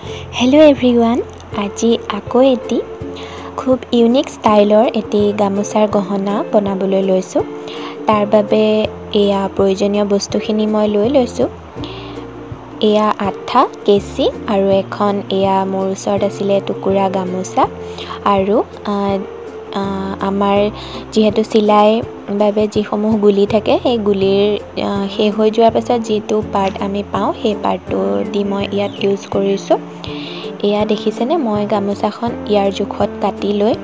hello everyone আজি আকৌ এটি খুব ইউনিক ষ্টাইলৰ এটি গামোচাৰ গহনা বনাবলৈ লৈছো তাৰ বাবে এয়া প্ৰয়োজনীয় বস্তুখিনি মই লৈ লৈছো এয়া আঠা কেচি আৰু এখন এয়া মোৰ ওচৰত আছিল টুকুৰা গামোচা আৰু আমাৰ যেহেতু সিলাই বাবে যিসমূহ গুলি থাকে সেই গুলিৰ শেষ হৈ যোৱাৰ পাছত যেটো পাৰ্ট আমি পাওঁ সেই পাৰ্টটো দি মই ইয়াত ইউজ কৰিছো এয়া দেখিছেনে মই গামোচাখন ইয়াৰ জোখত কাটি লৈ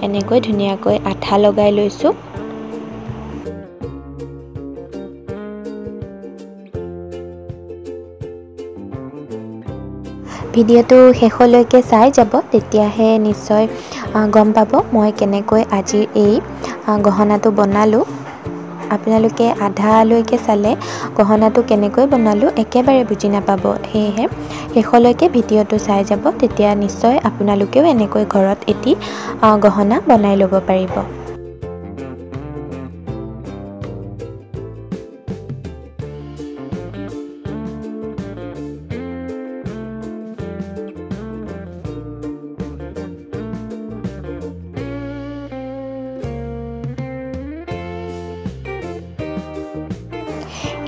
এনেকৈ ধুনিয়াকৈ আঠা লগাই লৈছো ভিডিওটো শেষলৈকে চাই যাব তেতিয়াহে নিশ্চয় গম পাব মই কেনেকৈ আজিৰ এই গহনাটো বনালো আপোনালোকে আধা লৈকে চালে গহনাটো কেনেকৈ বনালো একেবাৰে বুজি নাপাব হেহে শেষলৈকে ভিডিওটো চাই যাব তেতিয়া নিশ্চয় আপোনালোকেও এনেকৈ ঘৰত এটি গহনা বনাই ল'ব পাৰিব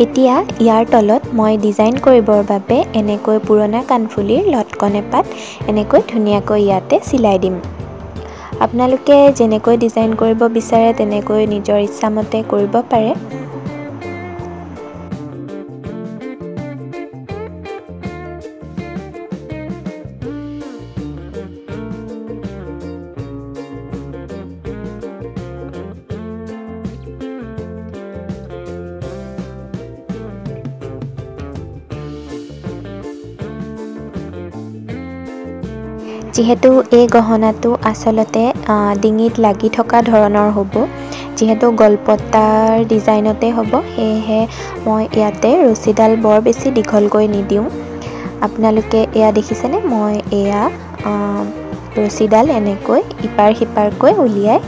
এতিয়া ইয়াৰ তলত মই ডিজাইন কৰিবৰ বাবে এনেকৈ পুৰণা কানফুলিৰ লটকন এপাত এনেকৈ ধুনিয়াকৈ ইয়াতে সিলাই দিম আপোনালোকে যেনেকৈ ডিজাইন কৰিব বিচাৰে তেনেকৈ নিজৰ ইচ্ছামতে কৰিব পাৰে যেহেতু এই গহনাটো আসলতে ডিঙিত লাগি থকা ধৰণৰ হ'ব যেহেতু গলপতাৰ ডিজাইনতে হ'ব হেহে মই ইয়াতে ৰছীডাল বৰ বেছি দীঘলকৈ নিদিওঁ আপোনালোকে এয়া দেখিছেনে মই এয়া ৰছীডাল এনেকৈ ইপাৰ হিপাৰকৈ উলিয়াই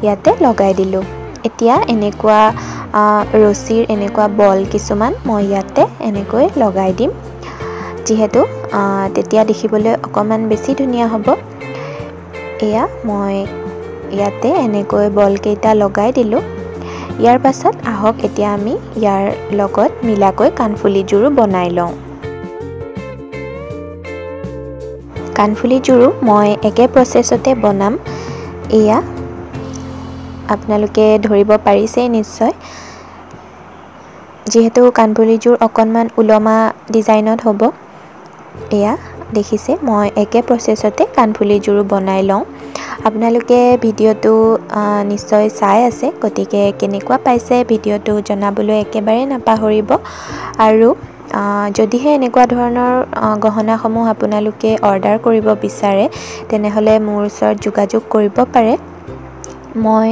ইয়াতে লগাই দিলোঁ এতিয়া এনেকুৱা ৰছীৰ এনেকুৱা বল কিছুমান মই ইয়াতে এনেকৈ লগাই দিম যেহেতু তেতিয়া দেখিবলৈ অকমান বেছি ধুনিয়া হ'ব এয়া মই ইয়াতে এনেকৈ বল কেইটা লগাই দিলোঁ ইয়াৰ পাছত আহক এতিয়া আমি ইয়াৰ লগত মিলাকৈ কানফুলি জোৰো বনাই লওঁ কানফুলি জোৰো মই একে প্ৰসেছতে বনাম এয়া আপোনালোকে ধৰিব পাৰিছে নিশ্চয় যেহেতু কানফুলি জোৰ অকনমান উলমা ডিজাইনত হ'ব এয়া দেখিছে মই একে প্ৰসেছতে কানফুলি জোৰো বনাই লওঁ আপোনালোকে ভিডিওটো নিশ্চয় চাই আছে গতিকে কেনেকুৱা পাইছে ভিডিওটো জনাবলৈ একেবাৰে নাপাহৰিব আৰু যদিহে এনেকুৱা ধৰণৰ গহনাসমূহ আপোনালোকে অৰ্ডাৰ কৰিব বিচাৰে তেনেহলে মোৰ ওচৰত যোগাযোগ কৰিব পাৰে মই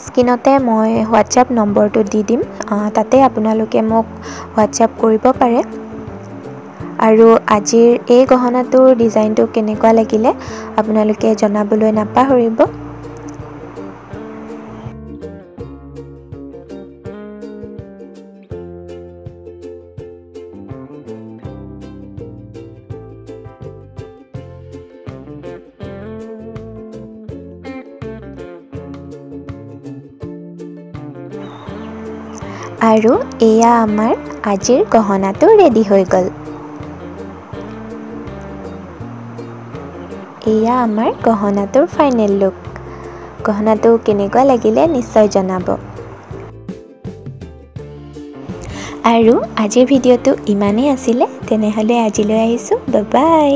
স্ক্ৰিনতে মই WhatsApp নম্বৰটো দি দিম তাতে আপোনালোকে মোক WhatsApp কৰিব পাৰে আৰু আজিৰ এই গহনাটোৰ ডিজাইনটো কেনেকুৱা লাগিলে আপোনালোকে জনাবলৈ নাপাহৰিব আৰু এয়া আমাৰ আজিৰ গহনাটো ৰেডি হৈ গ'ল এয়া আমাৰ গহনাটোৰ ফাইনেল লুক গহনাটো কেনেকুৱা লাগিলে নিশ্চয় জনাব আৰু আজিৰ ভিডিওটো ইমানেই আছিল তেনেহলে আজিলৈ আহিছো বাই বাই